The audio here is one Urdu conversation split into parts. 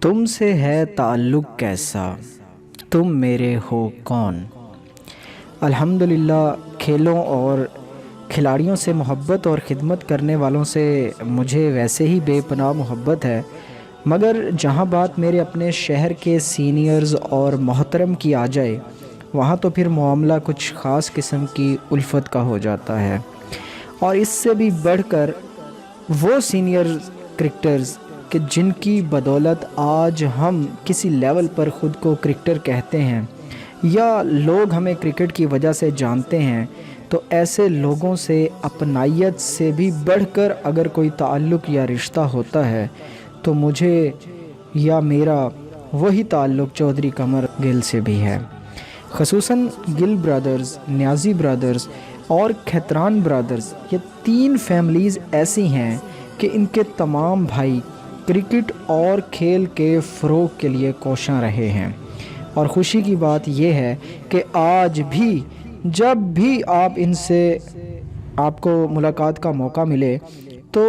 تم سے ہے تعلق کیسا، تم میرے ہو کون۔ الحمدللہ کھیلوں اور کھلاڑیوں سے محبت اور خدمت کرنے والوں سے مجھے ویسے ہی بے پناہ محبت ہے، مگر جہاں بات میرے اپنے شہر کے سینئرز اور محترم کی آ جائے وہاں تو پھر معاملہ کچھ خاص قسم کی الفت کا ہو جاتا ہے، اور اس سے بھی بڑھ کر وہ سینئر کرکٹرز کہ جن کی بدولت آج ہم کسی لیول پر خود کو کرکٹر کہتے ہیں یا لوگ ہمیں کرکٹ کی وجہ سے جانتے ہیں، تو ایسے لوگوں سے اپنائیت سے بھی بڑھ کر اگر کوئی تعلق یا رشتہ ہوتا ہے تو مجھے یا میرا وہی تعلق چودھری قمر گل سے بھی ہے۔ خصوصاً گل برادرز، نیازی برادرز اور کھیتران برادرز، یہ تین فیملیز ایسی ہیں کہ ان کے تمام بھائی کرکٹ اور کھیل کے فروغ کے لیے کوشاں رہے ہیں، اور خوشی کی بات یہ ہے کہ آج بھی جب بھی آپ ان سے آپ کو ملاقات کا موقع ملے تو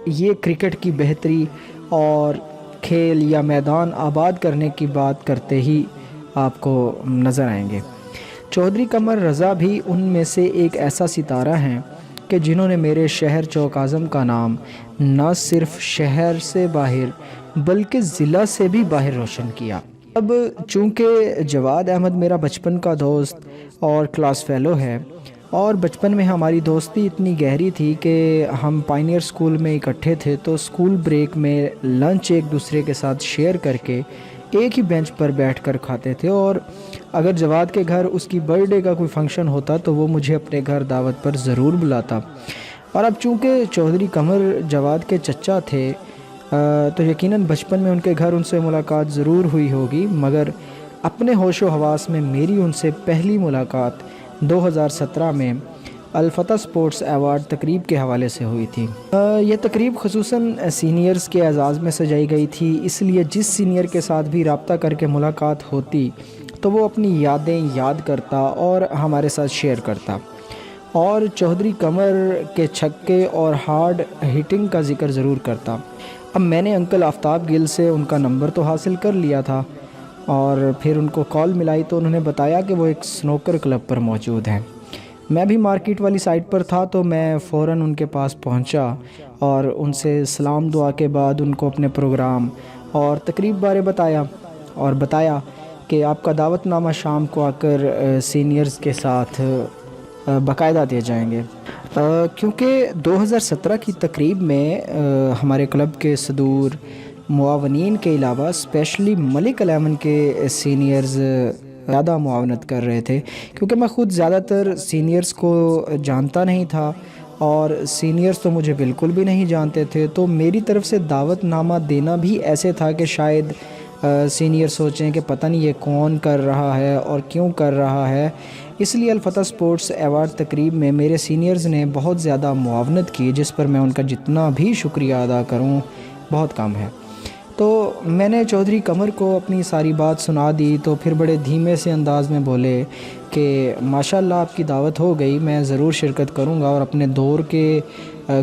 یہ کرکٹ کی بہتری اور کھیل یا میدان آباد کرنے کی بات کرتے ہی آپ کو نظر آئیں گے۔ چودھری قمر رضا بھی ان میں سے ایک ایسا ستارہ ہیں کہ جنہوں نے میرے شہر چوک اعظم کا نام نہ صرف شہر سے باہر بلکہ ضلع سے بھی باہر روشن کیا۔ اب چونکہ جواد احمد میرا بچپن کا دوست اور کلاس فیلو ہے، اور بچپن میں ہماری دوستی اتنی گہری تھی کہ ہم پائنیئر سکول میں اکٹھے تھے، تو سکول بریک میں لنچ ایک دوسرے کے ساتھ شیئر کر کے ایک ہی بینچ پر بیٹھ کر کھاتے تھے، اور اگر جواد کے گھر اس کی برتھ ڈے کا کوئی فنکشن ہوتا تو وہ مجھے اپنے گھر دعوت پر ضرور بلاتا۔ اور اب چونکہ چودھری قمر جواد کے چچا تھے تو یقیناً بچپن میں ان کے گھر ان سے ملاقات ضرور ہوئی ہوگی، مگر اپنے ہوش و حواس میں میری ان سے پہلی ملاقات 2017 میں الفتح سپورٹس ایوارڈ تقریب کے حوالے سے ہوئی تھی۔ یہ تقریب خصوصاً سینئرز کے اعزاز میں سجائی گئی تھی، اس لیے جس سینئر کے ساتھ بھی رابطہ کر کے ملاقات ہوتی تو وہ اپنی یادیں یاد کرتا اور ہمارے ساتھ شیئر کرتا، اور چودھری قمر کے چھکے اور ہارڈ ہٹنگ کا ذکر ضرور کرتا۔ اب میں نے انکل آفتاب گل سے ان کا نمبر تو حاصل کر لیا تھا، اور پھر ان کو کال ملائی تو انہوں نے بتایا کہ وہ ایک سنوکر کلب پر موجود ہیں۔ میں بھی مارکیٹ والی سائٹ پر تھا تو میں فوراً ان کے پاس پہنچا اور ان سے سلام دعا کے بعد ان کو اپنے پروگرام اور تقریب بارے بتایا کہ آپ کا دعوت نامہ شام کو آ کر سینئرز کے ساتھ باقاعدہ دیے جائیں گے، کیونکہ 2017 کی تقریب میں ہمارے کلب کے صدور معاونین کے علاوہ اسپیشلی ملک 11 کے سینئرز زیادہ معاونت کر رہے تھے، کیونکہ میں خود زیادہ تر سینئرز کو جانتا نہیں تھا اور سینئرز تو مجھے بالکل بھی نہیں جانتے تھے، تو میری طرف سے دعوت نامہ دینا بھی ایسے تھا کہ شاید سینئر سوچیں کہ پتہ نہیں یہ کون کر رہا ہے اور کیوں کر رہا ہے، اس لیے الفتح سپورٹس ایوارڈ تقریب میں میرے سینئرز نے بہت زیادہ معاونت کی، جس پر میں ان کا جتنا بھی شکریہ ادا کروں بہت کم ہے۔ تو میں نے چودھری قمر کو اپنی ساری بات سنا دی تو پھر بڑے دھیمے سے انداز میں بولے کہ ماشاءاللہ آپ کی دعوت ہو گئی، میں ضرور شرکت کروں گا، اور اپنے دور کے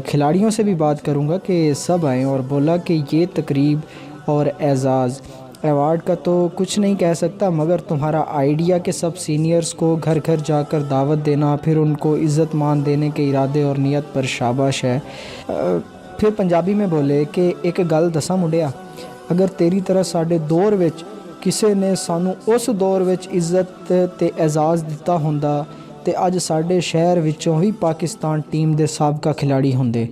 کھلاڑیوں سے بھی بات کروں گا کہ سب آئیں، اور بولا کہ یہ تقریب اور اعزاز ایوارڈ کا تو کچھ نہیں کہہ سکتا، مگر تمہارا آئیڈیا کہ سب سینئرز کو گھر گھر جا کر دعوت دینا، پھر ان کو عزت مان دینے کے ارادے اور نیت پر شاباش ہے۔ پھر پنجابی میں بولے کہ ایک گل دساں منڈیا، اگر تیری طرح ساڈے دور وچ کسے نے سانو اس دور وچ عزت تے اعزاز دتا ہوندا تے اج ساڈے شہر وچوں ہی پاکستان ٹیم دے سابقہ کھلاڑی ہوندے۔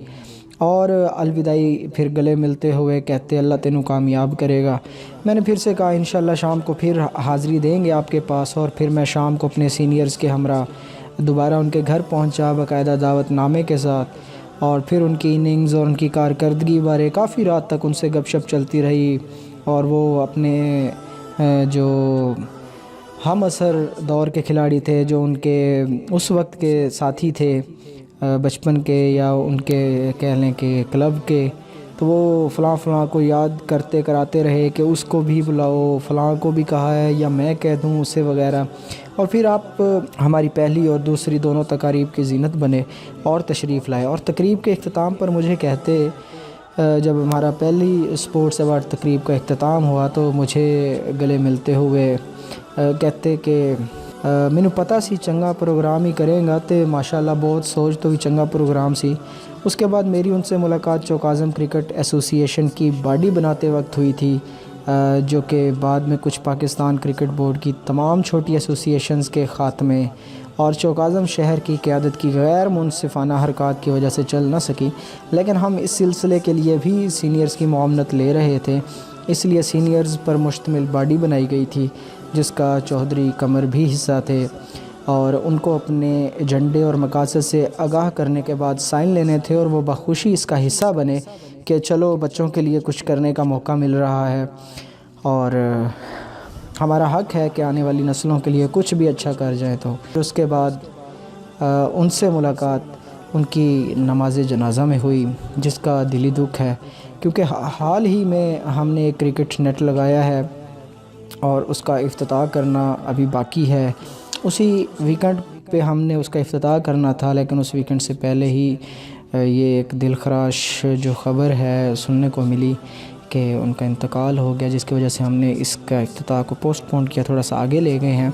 اور الوداعی پھر گلے ملتے ہوئے کہتے اللہ تینوں کامیاب کرے گا۔ میں نے پھر سے کہا انشاءاللہ شام کو پھر حاضری دیں گے آپ کے پاس، اور پھر میں شام کو اپنے سینئرز کے ہمراہ دوبارہ ان کے گھر پہنچا باقاعدہ دعوت نامے کے ساتھ، اور پھر ان کی اننگز اور ان کی کارکردگی بارے کافی رات تک ان سے گپ شپ چلتی رہی، اور وہ اپنے جو ہم عصر دور کے کھلاڑی تھے، جو ان کے اس وقت کے ساتھی تھے بچپن کے یا ان کے کہہ لیں کہ کلب کے، تو وہ فلاں کو یاد کرتے کراتے رہے کہ اس کو بھی بلاؤ، فلاں کو بھی کہا ہے یا میں کہہ دوں اسے وغیرہ، اور پھر آپ ہماری پہلی اور دوسری دونوں تقاریب کی زینت بنے اور تشریف لائے، اور تقریب کے اختتام پر مجھے کہتے جب ہمارا پہلی سپورٹس ایوارڈ تقریب کا اختتام ہوا تو مجھے گلے ملتے ہوئے کہتے کہ مینوں پتہ سی چنگا پروگرام ہی کریں گا تے ماشاءاللہ بہت سوچ تو بھی چنگا پروگرام سی۔ اس کے بعد میری ان سے ملاقات چوک اعظم کرکٹ ایسوسی ایشن کی باڈی بناتے وقت ہوئی تھی، جو کہ بعد میں کچھ پاکستان کرکٹ بورڈ کی تمام چھوٹی ایسوسی ایشنز کے خاتمے اور چوک اعظم شہر کی قیادت کی غیر منصفانہ حرکات کی وجہ سے چل نہ سکی، لیکن ہم اس سلسلے کے لیے بھی سینئرز کی معاونت لے رہے تھے، اس لیے سینئرز پر مشتمل باڈی بنائی گئی تھی جس کا چودھری قمر بھی حصہ تھے، اور ان کو اپنے ایجنڈے اور مقاصد سے آگاہ کرنے کے بعد سائن لینے تھے، اور وہ بخوشی اس کا حصہ بنے کہ چلو بچوں کے لیے کچھ کرنے کا موقع مل رہا ہے، اور ہمارا حق ہے کہ آنے والی نسلوں کے لیے کچھ بھی اچھا کر جائیں۔ تو اس کے بعد ان سے ملاقات ان کی نماز جنازہ میں ہوئی، جس کا دلی دکھ ہے کیونکہ حال ہی میں ہم نے ایک کرکٹ نیٹ لگایا ہے اور اس کا افتتاح کرنا ابھی باقی ہے۔ اسی ویکنڈ پہ ہم نے اس کا افتتاح کرنا تھا، لیکن اس ویکنڈ سے پہلے ہی یہ ایک دل خراش جو خبر ہے سننے کو ملی کہ ان کا انتقال ہو گیا، جس کی وجہ سے ہم نے اس کا افتتاح کو پوسٹ پون کیا، تھوڑا سا آگے لے گئے ہیں۔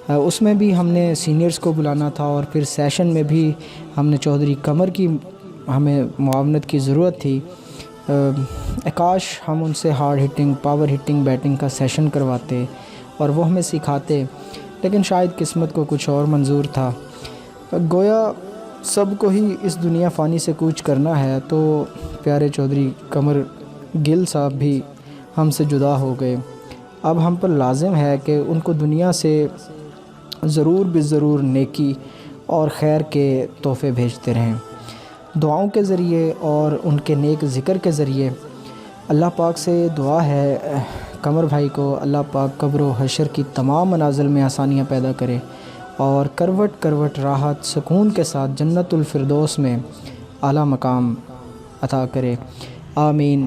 اس میں بھی ہم نے سینئرز کو بلانا تھا، اور پھر سیشن میں بھی ہم نے چودھری قمر کی ہمیں معاونت کی ضرورت تھی۔ کاش ہم ان سے hard hitting power hitting batting کا سیشن کرواتے اور وہ ہمیں سکھاتے، لیکن شاید قسمت کو کچھ اور منظور تھا۔ گویا سب کو ہی اس دنیا فانی سے کوچ کرنا ہے، تو پیارے چودھری قمر گل صاحب بھی ہم سے جدا ہو گئے۔ اب ہم پر لازم ہے کہ ان کو دنیا سے ضرور بضرور نیکی اور خیر کے تحفے بھیجتے رہیں، دعاؤں کے ذریعے اور ان کے نیک ذکر کے ذریعے۔ اللہ پاک سے دعا ہے قمر بھائی کو اللہ پاک قبر و حشر کی تمام منازل میں آسانیاں پیدا کرے، اور کروٹ کروٹ راحت سکون کے ساتھ جنت الفردوس میں اعلیٰ مقام عطا کرے، آمین۔